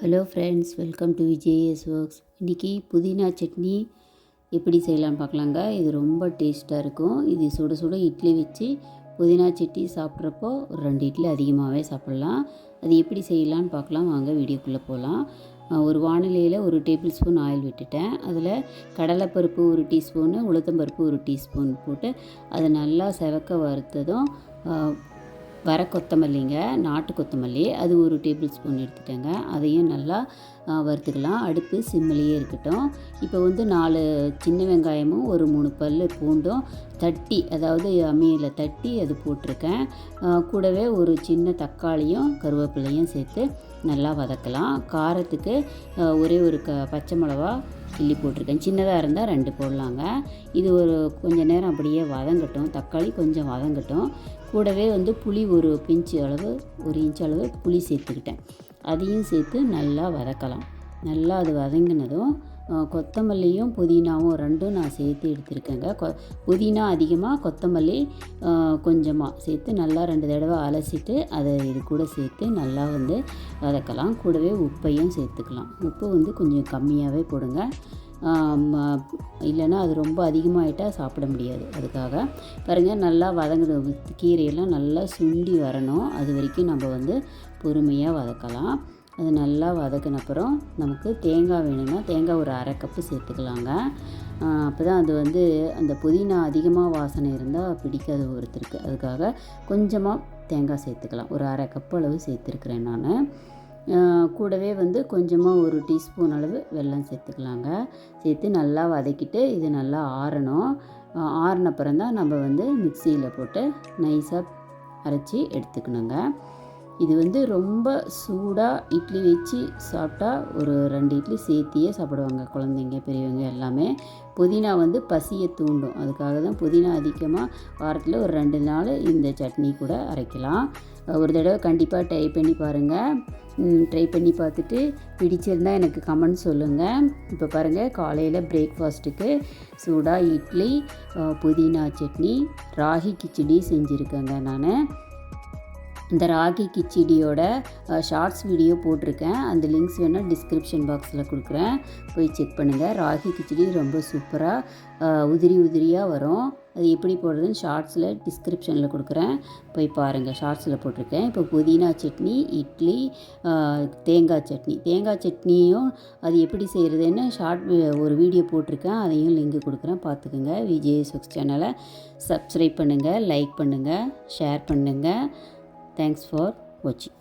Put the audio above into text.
Hello friends, welcome to VJS works. இன்றைக்கி புதினா சட்னி எப்படி செய்யலான்னு பார்க்கலாங்க. இது ரொம்ப டேஸ்ட்டாக இருக்கும். இது சுட சுட இட்லி வச்சு புதினா சட்னி சாப்பிட்றப்போ ஒரு 2 இட்லி அதிகமாகவே சாப்பிட்லாம். அது எப்படி செய்யலான்னு பார்க்கலாம் வாங்க, வீடியோக்குள்ளே போகலாம். ஒரு வானிலையில் 1 டேபிள் ஸ்பூன் ஆயில் விட்டுட்டேன். அதில் கடலைப்பருப்பு 1 டீஸ்பூனு, உளுத்தம்பருப்பு 1 டீஸ்பூன் போட்டு அதை நல்லா செவக்க வறுத்ததும் வர கொத்தமல்லிங்க, நாட்டு கொத்தமல்லி, அது 1 டேபிள் ஸ்பூன் எடுத்துட்டேங்க. அதையும் நல்லா வறுத்துக்கலாம். அடுப்பு சிம்மிலேயே இருக்கட்டும். இப்போ 4 சின்ன வெங்காயமும் ஒரு 3 பல் பூண்டும் தட்டி, அதாவது அம்மியில் தட்டி அது போட்டிருக்கேன். கூடவே ஒரு சின்ன தக்காளியும் கருவேப்பிலையும் சேர்த்து நல்லா வதக்கலாம். காரத்துக்கு ஒரே ஒரு பச்சை மிளகா கிள்ளி போட்டிருக்கேன். சின்னதாக இருந்தால் 2 போடலாங்க. இது கொஞ்சம் நேரம் அப்படியே வதங்கட்டும். தக்காளி கொஞ்சம் வதங்கட்டும். கூடவே புளி ஒரு பிஞ்சு அளவு, 1 இன்ச் அளவு புளி சேர்த்துக்கிட்டேன். அதையும் சேர்த்து நல்லா வதக்கலாம். நல்லா அது வதங்கினதும் கொத்தமல்லியும் புதினாவும் 2ம் நான் சேர்த்து எடுத்துருக்கேங்க. புதினா அதிகமாக, கொத்தமல்லி கொஞ்சமாக சேர்த்து நல்லா 2 தடவை அலசிட்டு அதை இது கூட சேர்த்து நல்லா வதக்கலாம். கூடவே உப்பையும் சேர்த்துக்கலாம். உப்பு கொஞ்சம் கம்மியாகவே போடுங்க. இல்லைன்னா அது ரொம்ப அதிகமாகிட்டால் சாப்பிட முடியாது. அதுக்காக பாருங்கள், நல்லா வதங்குது. கீரையெல்லாம் நல்லா சுண்டி வரணும். அது வரைக்கும் நம்ம பொறுமையாக வதக்கலாம். அது நல்லா வதக்கினப்புறம் நமக்கு தேங்காய் வேணும்னா தேங்காய் ஒரு 1/2 கப்பு சேர்த்துக்கலாங்க. அப்போ தான் அது அந்த புதினா அதிகமாக வாசனை இருந்தால் பிடிக்காது ஒருத்தருக்கு. அதுக்காக கொஞ்சமாக தேங்காய் சேர்த்துக்கலாம். ஒரு 1/2 கப்பு அளவு சேர்த்துருக்குறேன் நான். கூடவே கொஞ்சமாக 1 டீஸ்பூன் அளவு வெல்லம் சேர்த்துக்கலாங்க. சேர்த்து நல்லா வதக்கிட்டு இது நல்லா ஆறணும். ஆறினப்புறம் தான் நம்ம மிக்சியில் போட்டு நைஸாக அரைச்சி எடுத்துக்கணுங்க. இது ரொம்ப சூடாக இட்லி வச்சு சாப்பிட்டா ஒரு 2 இட்லி சேர்த்தியே சாப்பிடுவாங்க குழந்தைங்க, பெரியவங்க எல்லாமே. புதினா பசியை தூண்டும். அதுக்காக தான் புதினா அதிகமாக வாரத்தில் ஒரு 2 நாள் இந்த சட்னி கூட அரைக்கலாம். ஒரு தடவை கண்டிப்பாக ட்ரை பண்ணி பாருங்கள். ட்ரை பண்ணி பார்த்துட்டு பிடிச்சிருந்தால் எனக்கு கமெண்ட் சொல்லுங்கள். இப்போ பாருங்கள், காலையில் பிரேக்ஃபாஸ்ட்டுக்கு சூடாக இட்லி, புதினா சட்னி, ராகி கிச்சடி செஞ்சுருக்கேங்க நான். இந்த ராகி கிச்சடியோட ஷார்ட்ஸ் வீடியோ போட்டிருக்கேன். அந்த லிங்க்ஸ் வேணால் டிஸ்கிரிப்ஷன் பாக்ஸில் கொடுக்குறேன், போய் செக் பண்ணுங்கள். ராகி கிச்சடி ரொம்ப சூப்பராக உதிரி உதிரியாக வரும். அது எப்படி போடுறதுன்னு ஷார்ட்ஸில் டிஸ்கிரிப்ஷனில் கொடுக்குறேன், போய் பாருங்கள். ஷார்ட்ஸில் போட்டிருக்கேன். இப்போ புதினா சட்னி, இட்லி, தேங்காய் சட்னி. தேங்காய் சட்னியும் அது எப்படி செய்கிறதுன்னு ஒரு வீடியோ போட்டிருக்கேன். அதையும் லிங்க் கொடுக்குறேன், பார்த்துக்குங்க. விஜேஎஸ் ஒர்க்ஸ் சேனலை சப்ஸ்கிரைப் பண்ணுங்கள், லைக் பண்ணுங்கள், ஷேர் பண்ணுங்கள். Thanks for watching.